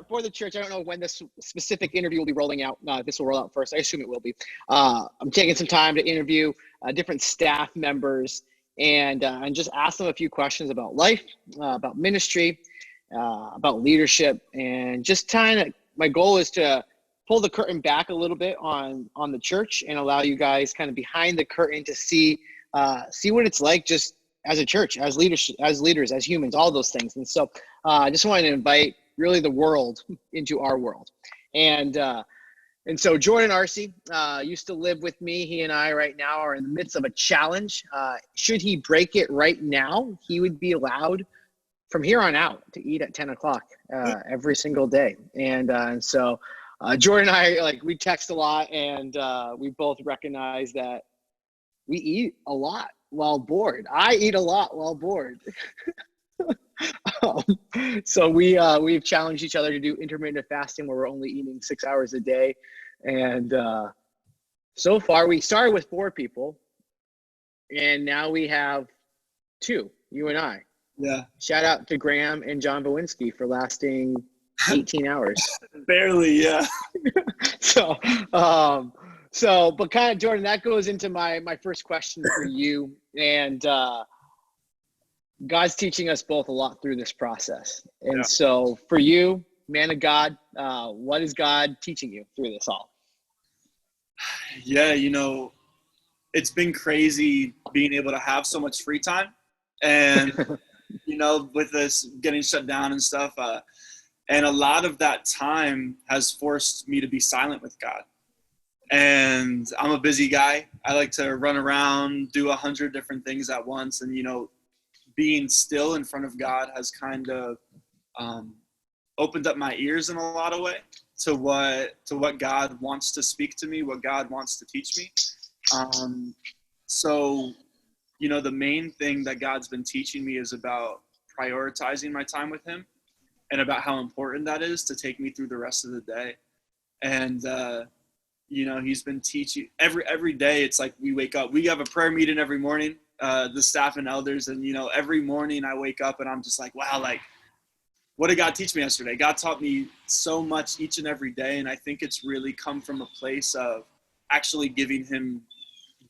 for the church, I don't know when this specific interview will be rolling out. This will roll out first. I assume it will be. I'm taking some time to interview different staff members and just ask them a few questions about life, about ministry, about leadership, and just kind of, my goal is to pull the curtain back a little bit on the church and allow you guys kind of behind the curtain to see what it's like just as a church, as leaders, as humans, all those things. And so I just wanted to invite really the world into our world. And so Jordan Arce used to live with me. He and I right now are in the midst of a challenge. Should he break it right now, he would be allowed from here on out to eat at 10 o'clock every single day. And so Jordan and I, like, we text a lot, and we both recognize that we eat a lot while bored. I eat a lot while bored. So we've challenged each other to do intermittent fasting, where we're only eating 6 hours a day. And so far we started with 4 people, and now we have 2, you and I. Yeah. Shout out to Graham and John Bowinski for lasting 18 hours. Barely, yeah. But kind of, Jordan, that goes into my first question for you. And God's teaching us both a lot through this process. And so for you, man of God, what is God teaching you through this all? Yeah, it's been crazy being able to have so much free time. And, with this getting shut down and stuff, and a lot of that time has forced me to be silent with God. And I'm a busy guy. I like to run around, do 100 different things at once. And, being still in front of God has kind of opened up my ears in a lot of ways to what God wants to speak to me, what God wants to teach me. So, the main thing that God's been teaching me is about prioritizing my time with him, and about how important that is to take me through the rest of the day. And, he's been teaching every day. It's like we wake up, we have a prayer meeting every morning, the staff and elders. And, every morning I wake up and I'm just like, wow, like, what did God teach me yesterday? God taught me so much each and every day. And I think it's really come from a place of actually giving him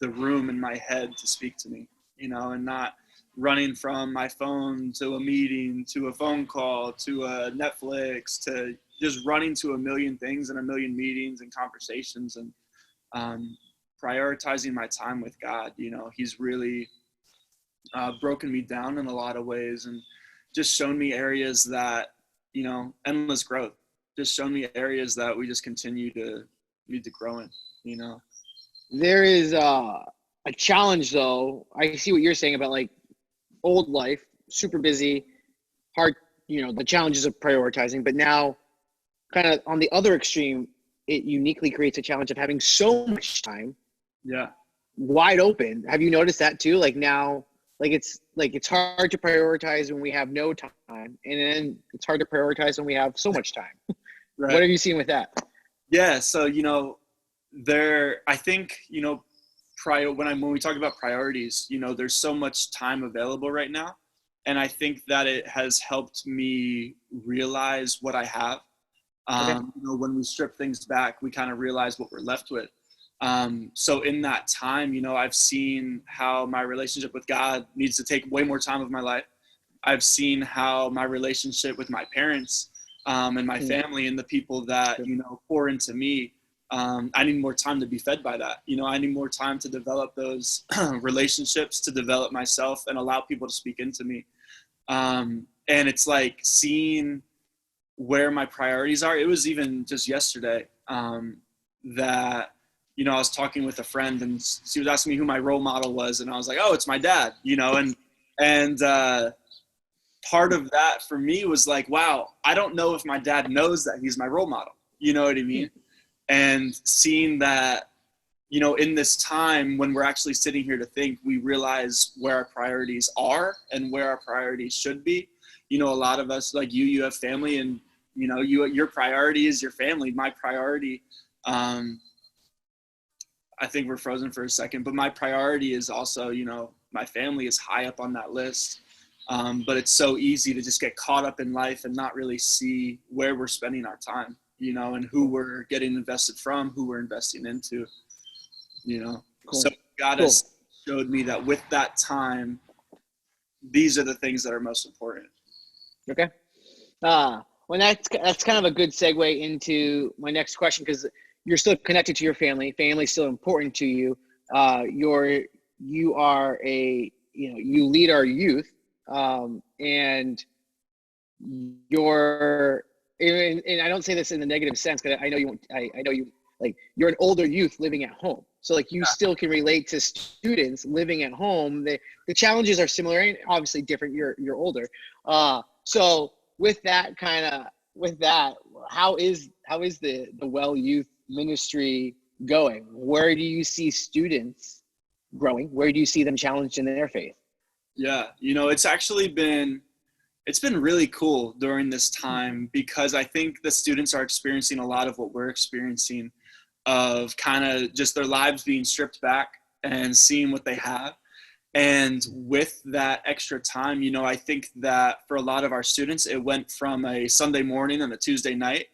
the room in my head to speak to me, and not running from my phone to a meeting, to a phone call, to a Netflix, to just running to a million things and a million meetings and conversations. And prioritizing my time with God, he's really broken me down in a lot of ways, and just shown me areas that, endless growth, just shown me areas that we just need to grow in, There is a challenge, though. I see what you're saying about, like, old life, super busy, hard, the challenges of prioritizing. But now, kind of on the other extreme, it uniquely creates a challenge of having so much time. Yeah. Wide open. Have you noticed that too? Like now, it's hard to prioritize when we have no time, and then it's hard to prioritize when we have so much time. Right. What have you seen with that? Yeah. So, I think, when we talk about priorities, there's so much time available right now. And I think that it has helped me realize what I have. When we strip things back, we kind of realize what we're left with. So in that time, I've seen how my relationship with God needs to take way more time of my life. I've seen how my relationship with my parents and my family and the people that, pour into me, I need more time to be fed by that. I need more time to develop those relationships, to develop myself and allow people to speak into me. And it's like seeing where my priorities are. It was even just yesterday that, I was talking with a friend, and she was asking me who my role model was. And I was like, oh, it's my dad, and part of that for me was like, wow, I don't know if my dad knows that he's my role model. You know what I mean? And seeing that, in this time when we're actually sitting here to think, we realize where our priorities are and where our priorities should be. A lot of us, like you have family, and, your priority is your family. My priority, I think we're frozen for a second, but my priority is also, my family is high up on that list. But it's so easy to just get caught up in life and not really see where we're spending our time, you know, and who we're getting invested from, who we're investing into, you know. Cool. So God has showed me that with that time, these are the things that are most important. Okay. Well, that's kind of a good segue into my next question, because you're still connected to your family. Family's still important to you. You are you lead our youth, and and I don't say this in the negative sense, because I know you like, you're an older youth living at home. So like, you still can relate to students living at home. The challenges are similar and obviously different. You're older. So with that, how is the Well Youth ministry going? Where do you see students growing? Where do you see them challenged in their faith? Yeah, you know, it's been really cool during this time, because I think the students are experiencing a lot of what we're experiencing, of kind of just their lives being stripped back and seeing what they have. And with that extra time, you know, I think that for a lot of our students, it went from a Sunday morning and a Tuesday night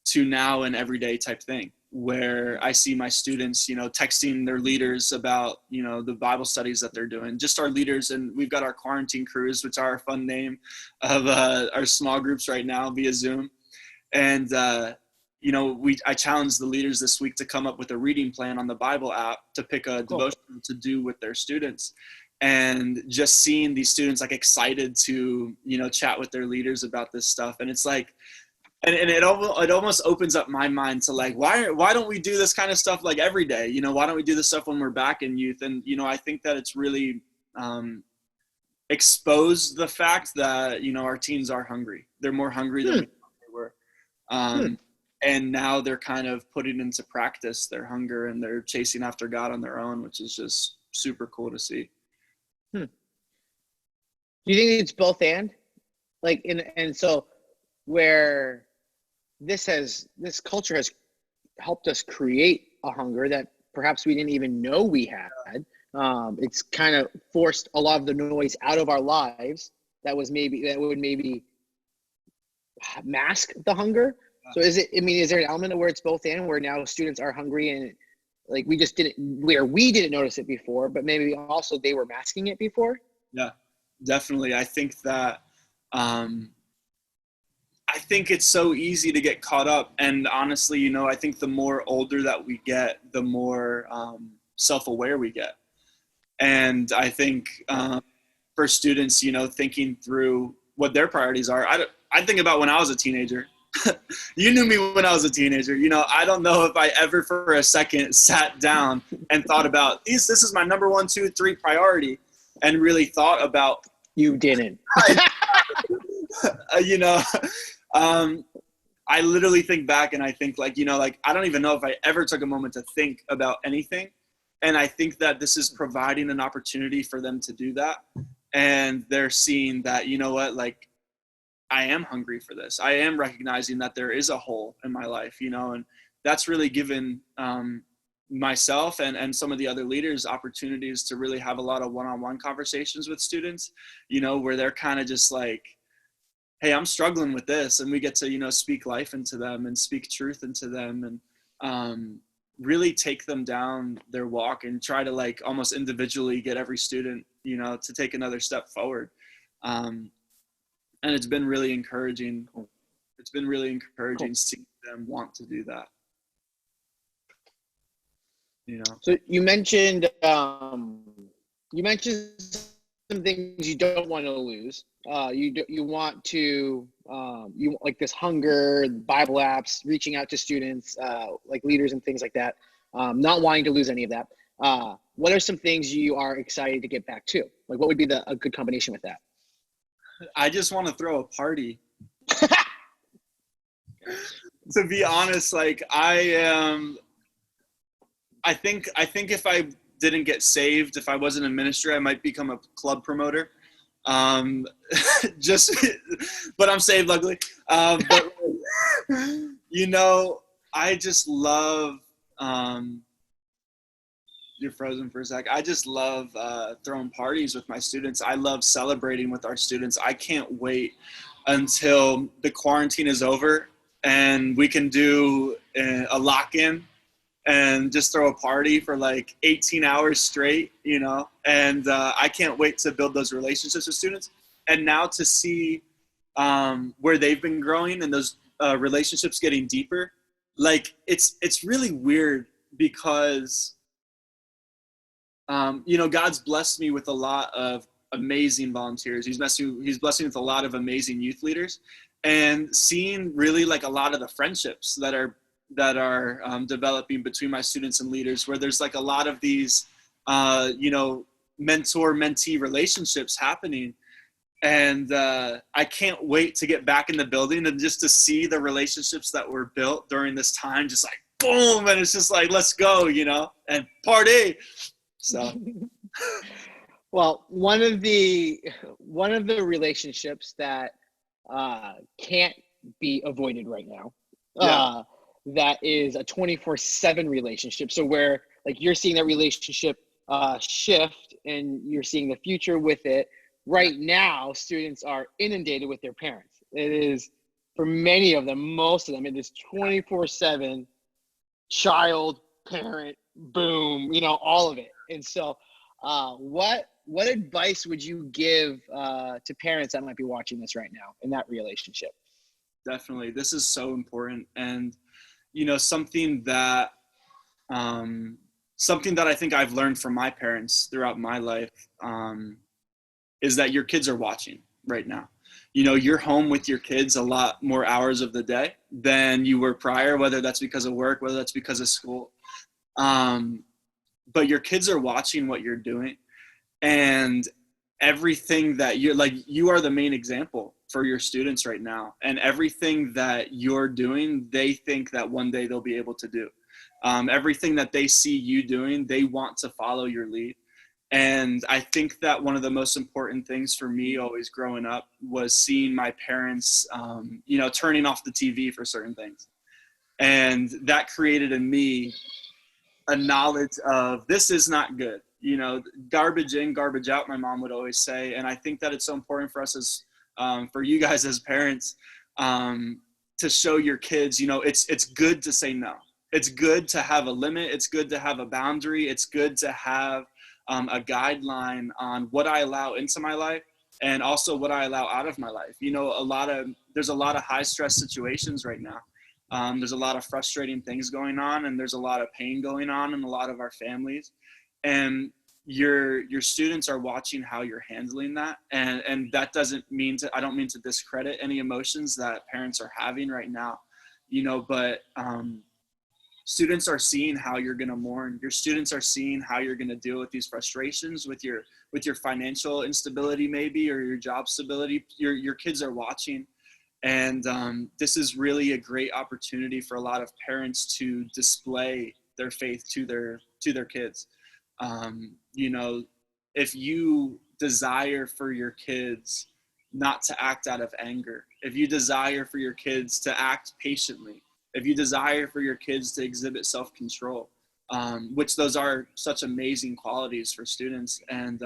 to now an everyday type thing, where I see my students, you know, texting their leaders about, you know, the Bible studies that they're doing, just our leaders. And we've got our quarantine crews, which are a fun name of our small groups right now via Zoom. And, you know, I challenged the leaders this week to come up with a reading plan on the Bible app to pick a devotional to do with their students. And just seeing these students like excited to, you know, chat with their leaders about this stuff. And it's like, and it almost opens up my mind to like, why don't we do this kind of stuff like every day? You know, why don't we do this stuff when we're back in youth? And, you know, I think that it's really exposed the fact that, you know, our teens are hungry. They're more hungry than we thought they were. And now they're kind of putting into practice their hunger, and they're chasing after God on their own, which is just super cool to see. Do you think it's both and? Like, and so where this culture has helped us create a hunger that perhaps we didn't even know we had. It's kind of forced a lot of the noise out of our lives that would maybe mask the hunger. So is there an element of where it's both and, where now students are hungry and like we didn't notice it before, but maybe also they were masking it before? Yeah, definitely. I think that I think it's so easy to get caught up. And honestly, you know, I think the more older that we get, the more self-aware we get. And I think for students, you know, thinking through what their priorities are, I think about when I was a teenager. You knew me when I was a teenager. You know, I don't know if I ever for a second sat down and thought about this is my number 1, 2, 3 priority, and really thought about. You didn't. You know, I literally think back and I think like, you know, like I don't even know if I ever took a moment to think about anything. And I think that this is providing an opportunity for them to do that. And they're seeing that, you know what, like, I am hungry for this. I am recognizing that there is a hole in my life, you know, and that's really given myself and some of the other leaders opportunities to really have a lot of one-on-one conversations with students, you know, where they're kind of just like, hey, I'm struggling with this. And we get to, you know, speak life into them and speak truth into them, and really take them down their walk and try to like almost individually get every student, you know, to take another step forward. And it's been really encouraging. It's been really encouraging seeing them want to do that. You know. So you mentioned some things you don't want to lose. You want to you like this hunger, Bible apps, reaching out to students, like leaders and things like that. Not wanting to lose any of that. What are some things you are excited to get back to? Like, what would be a good combination with that? I just want to throw a party. To be honest, like I think if I didn't get saved, if I wasn't in ministry, I might become a club promoter. But I'm saved, luckily. But you know, I just love you're frozen for a sec. I just love throwing parties with my students. I love celebrating with our students. I can't wait until the quarantine is over and we can do a lock-in and just throw a party for like 18 hours straight, you know. And I can't wait to build those relationships with students. And now to see where they've been growing and those relationships getting deeper, like it's really weird because you know, God's blessed me with a lot of amazing volunteers. He's blessed me with a lot of amazing youth leaders, and seeing really like a lot of the friendships that are developing between my students and leaders, where there's like a lot of these you know, mentor-mentee relationships happening. And I can't wait to get back in the building and just to see the relationships that were built during this time, just like boom, and it's just like, let's go, you know, and party. So well, one of the relationships that can't be avoided right now, that is a 24/7 relationship. So where like you're seeing that relationship shift and you're seeing the future with it. Right now, students are inundated with their parents. It is, for many of them, most of them, it is 24/7 child, parent, boom, you know, all of it. And so what advice would you give to parents that might be watching this right now in that relationship? Definitely, this is so important. And you know, something that I think I've learned from my parents throughout my life is that your kids are watching right now. You know, you're home with your kids a lot more hours of the day than you were prior, whether that's because of work, whether that's because of school. But your kids are watching what you're doing, and everything that you're like, you are the main example for your students right now. And everything that you're doing, they think that one day they'll be able to do. Everything that they see you doing, they want to follow your lead. And I think that one of the most important things for me always growing up was seeing my parents, you know, turning off the TV for certain things. And that created in me a knowledge of this is not good. You know, garbage in, garbage out, my mom would always say. And I think that it's so important for us as, for you guys as parents, to show your kids, you know, it's good to say no. It's good to have a limit. It's good to have a boundary. It's good to have a guideline on what I allow into my life and also what I allow out of my life. You know, there's a lot of high stress situations right now. There's a lot of frustrating things going on, and there's a lot of pain going on in a lot of our families. And your students are watching how you're handling that. And that doesn't mean I don't mean to discredit any emotions that parents are having right now, you know, but students are seeing how you're going to mourn. Your students are seeing how you're going to deal with these frustrations with your financial instability, maybe, or your job stability. Your kids are watching. And this is really a great opportunity for a lot of parents to display their faith to their kids. You know, if you desire for your kids not to act out of anger, if you desire for your kids to act patiently, if you desire for your kids to exhibit self-control, which those are such amazing qualities for students. And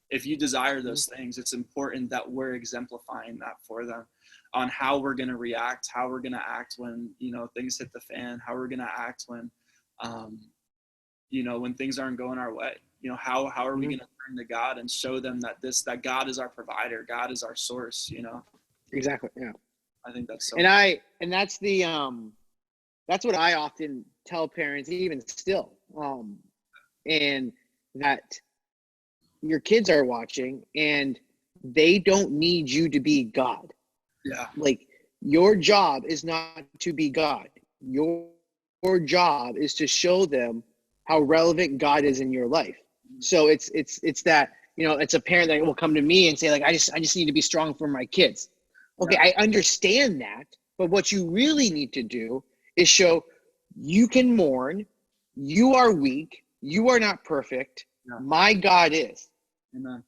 if you desire those things, it's important that we're exemplifying that for them on how we're going to react, how we're going to act when, you know, things hit the fan, how we're going to act when, you know, when things aren't going our way. You know, how are we going to turn to God and show them that God is our provider, God is our source, you know? Exactly. Yeah. I think that's so. And that's the that's what I often tell parents, even still, and that your kids are watching and they don't need you to be God. Yeah. Like, your job is not to be God. Your job is to show them how relevant God is in your life. So it's that, you know, it's a parent that will come to me and say, like, I just need to be strong for my kids. Okay, yeah. I understand that, but what you really need to do is show you can mourn, you are weak, you are not perfect, my God is. Amen.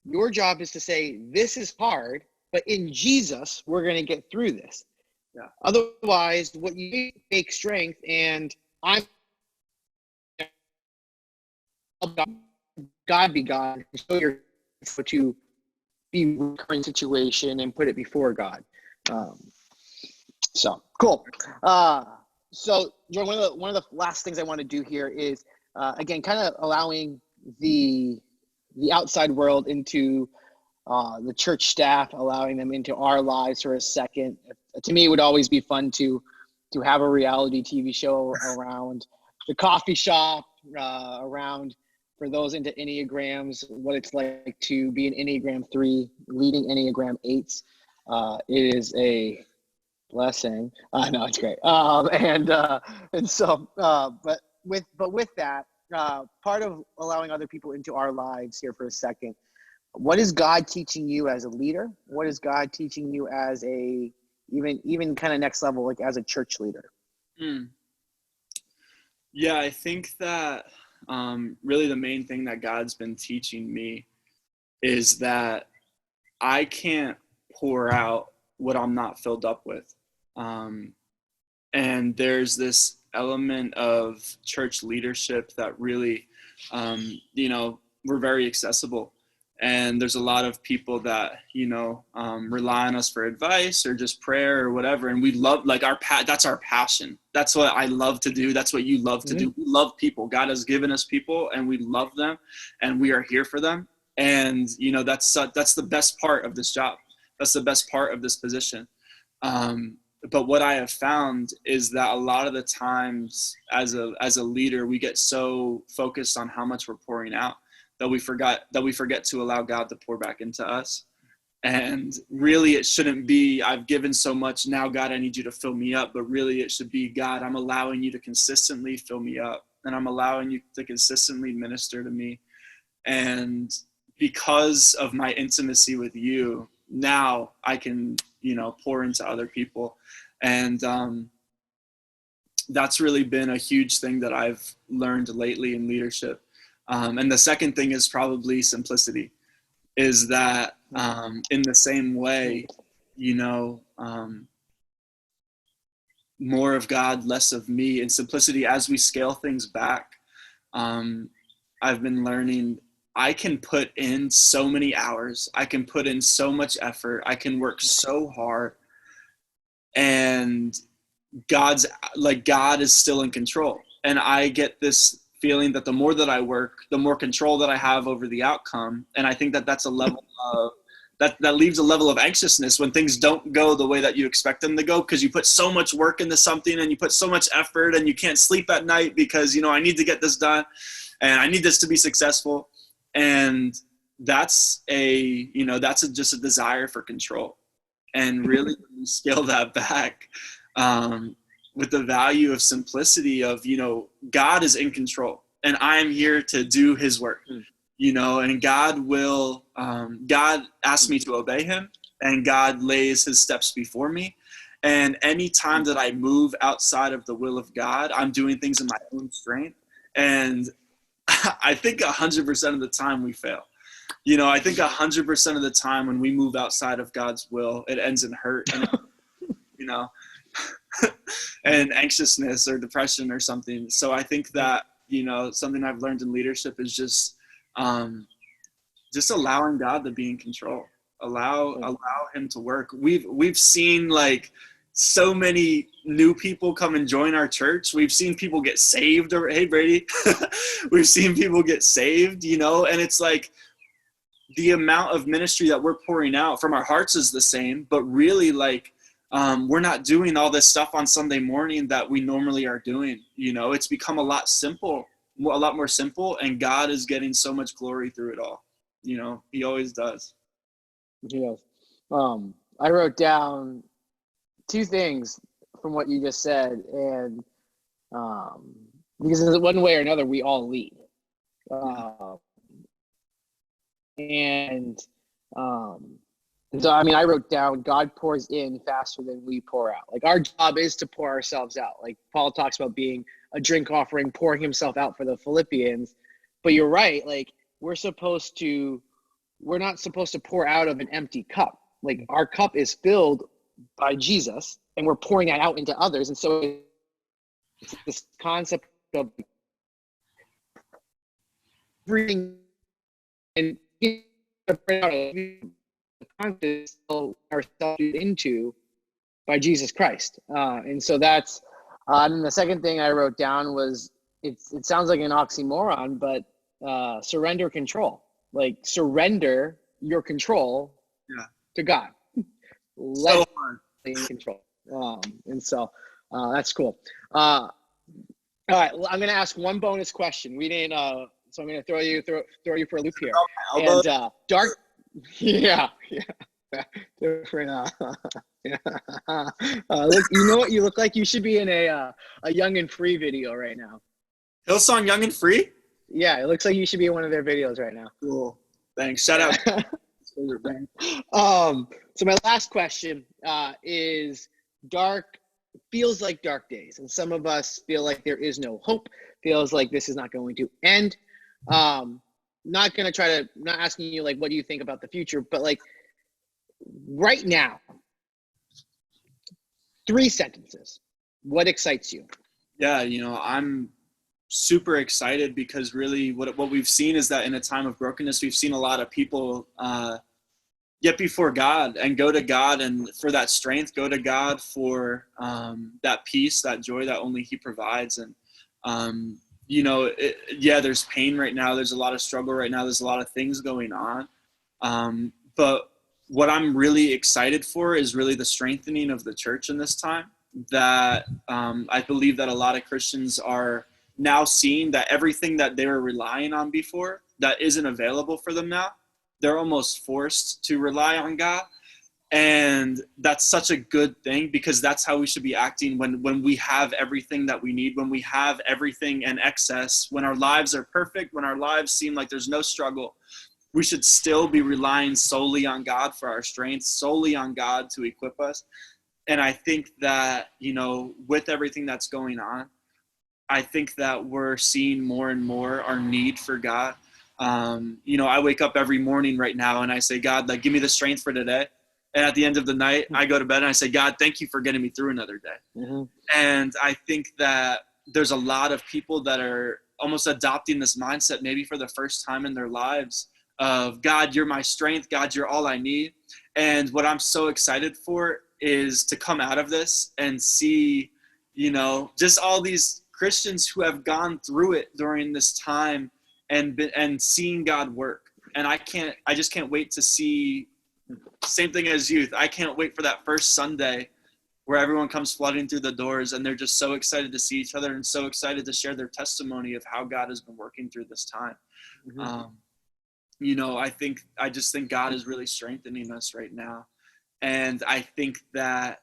Your job is to say, this is hard, but in Jesus, we're going to get through this. Yeah. Otherwise, what you make strength, and I'm God be God, show your to be in the current situation and put it before God. So cool. So Jordan, one of the last things I want to do here is again kind of allowing the outside world into the church staff, allowing them into our lives for a second. To me, it would always be fun to have a reality TV show around the coffee shop, around for those into Enneagrams, what it's like to be an Enneagram 3, leading Enneagram 8s. It is a blessing. No, it's great. And so, but with that, part of allowing other people into our lives here for a second, what is God teaching you as a leader? What is God teaching you as a even kind of next level, like as a church leader? Yeah, I think that really the main thing that God's been teaching me is that I can't pour out what I'm not filled up with. And there's this element of church leadership that really, we're very accessible. And there's a lot of people that, rely on us for advice or just prayer or whatever. And we love, like, that's our passion. That's what I love to do. That's what you love to do. We love people. God has given us people and we love them and we are here for them. And, that's the best part of this job. That's the best part of this position. But what I have found is that a lot of the times as a leader, we get so focused on how much we're pouring out that we forget to allow God to pour back into us. And really it shouldn't be, I've given so much, now God, I need you to fill me up. But really it should be, God, I'm allowing you to consistently fill me up, and I'm allowing you to consistently minister to me. And because of my intimacy with you, now I can, pour into other people. And that's really been a huge thing that I've learned lately in leadership. And the second thing is probably simplicity, is that in the same way, more of God, less of me, and simplicity as we scale things back. I've been learning I can put in so many hours. I can put in so much effort. I can work so hard. And God is still in control. And I get this feeling that the more that I work, the more control that I have over the outcome. And I think that that's a level of, that leaves a level of anxiousness when things don't go the way that you expect them to go, because you put so much work into something and you put so much effort and you can't sleep at night because, I need to get this done and I need this to be successful. And that's just a desire for control. And really when you scale that back, with the value of simplicity of, God is in control and I'm here to do his work, and God asks me to obey him, and God lays his steps before me. And any time that I move outside of the will of God, I'm doing things in my own strength. And I think 100% of the time we fail. I think 100% of the time when we move outside of God's will, it ends in hurt and, and anxiousness or depression or something. So I think that, something I've learned in leadership is just allowing God to be in control. Allow him to work. We've seen like so many new people come and join our church. We've seen people get saved. Hey, Brady. We've seen people get saved, and it's like the amount of ministry that we're pouring out from our hearts is the same, but really like, we're not doing all this stuff on Sunday morning that we normally are doing. It's become a lot more simple, and God is getting so much glory through it all. He always does. He does. I wrote down 2 things from what you just said, and because in one way or another, we all lead. So, I wrote down, God pours in faster than we pour out. Like, our job is to pour ourselves out. Like Paul talks about being a drink offering, pouring himself out for the Philippians. But you're right. Like, we're not supposed to pour out of an empty cup. Like, our cup is filled by Jesus, and we're pouring that out into others. And so it's this concept of everything and ourselves into by Jesus Christ. And so that's, and the second thing I wrote down was, it sounds like an oxymoron, but surrender control. Like, surrender your control to God. Let him be in control. And so that's cool. All right, well, I'm going to ask one bonus question. We didn't, so I'm going to throw you for a loop here. And dark, yeah. Different. Look, you know what you look like? You should be in a Young and Free video right now. Hillsong Young and Free? Yeah, it looks like you should be in one of their videos right now. Cool. Thanks. Shout out. So my last question is, dark feels like dark days, and some of us feel like there is no hope, feels like this is not going to end. Not asking you like what do you think about the future, but like right now, 3 sentences. What excites you? Yeah, I'm super excited because really what we've seen is that in a time of brokenness, we've seen a lot of people get before God and go to God, and for that strength, go to God for that peace, that joy that only He provides. And there's pain right now, there's a lot of struggle right now, there's a lot of things going on, but what I'm really excited for is really the strengthening of the church in this time. That I believe that a lot of Christians are now seeing that everything that they were relying on before that isn't available for them now, they're almost forced to rely on God. And that's such a good thing, because that's how we should be acting when we have everything that we need, when we have everything in excess, when our lives are perfect, when our lives seem like there's no struggle. We should still be relying solely on God for our strength, solely on God to equip us. And I think that, with everything that's going on, I think that we're seeing more and more our need for God. I wake up every morning right now and I say, God, like, give me the strength for today. And at the end of the night, I go to bed and I say, God, thank you for getting me through another day. Mm-hmm. And I think that there's a lot of people that are almost adopting this mindset, maybe for the first time in their lives, of God, you're my strength. God, you're all I need. And what I'm so excited for is to come out of this and see, just all these Christians who have gone through it during this time and seeing God work. And I just can't wait to see, same thing as youth. I can't wait for that first Sunday where everyone comes flooding through the doors and they're just so excited to see each other and so excited to share their testimony of how God has been working through this time. Mm-hmm. I just think God is really strengthening us right now. And I think that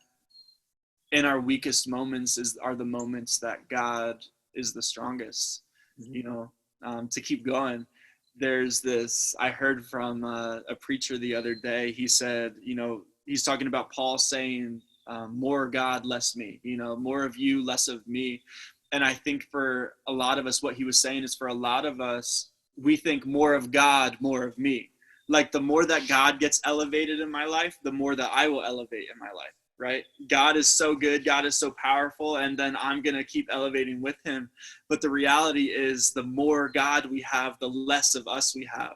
in our weakest moments are the moments that God is the strongest, to keep going. There's this, I heard from a preacher the other day. He said, he's talking about Paul saying, more God, less me, more of you, less of me. And I think for a lot of us, what he was saying is, for a lot of us, we think more of God, more of me. Like, the more that God gets elevated in my life, the more that I will elevate in my life, right? God is so good, God is so powerful, and then I'm going to keep elevating with him. But the reality is, the more God we have, the less of us we have.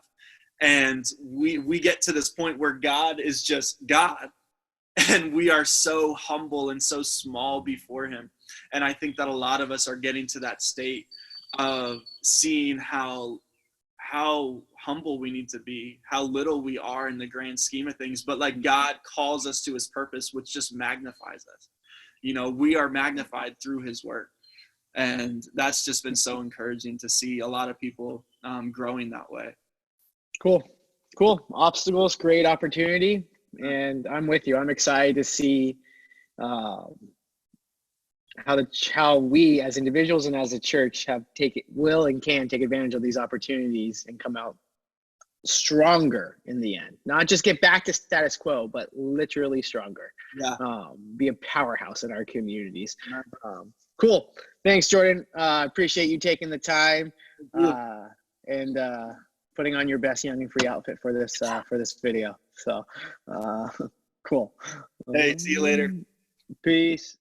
And we get to this point where God is just God, and we are so humble and so small before him. And I think that a lot of us are getting to that state of seeing how humble we need to be, how little we are in the grand scheme of things, but like, God calls us to his purpose, which just magnifies us. We are magnified through his work. And that's just been so encouraging to see a lot of people growing that way. Cool. Obstacles, great opportunity. And I'm with you. I'm excited to see how we as individuals and as a church will and can take advantage of these opportunities and come out stronger in the end. Not just get back to status quo, but literally stronger. Yeah. Be a powerhouse in our communities. Cool. Thanks, Jordan. Appreciate you taking the time and putting on your best Young and Free outfit for this video. So cool. Hey, see you later. Peace.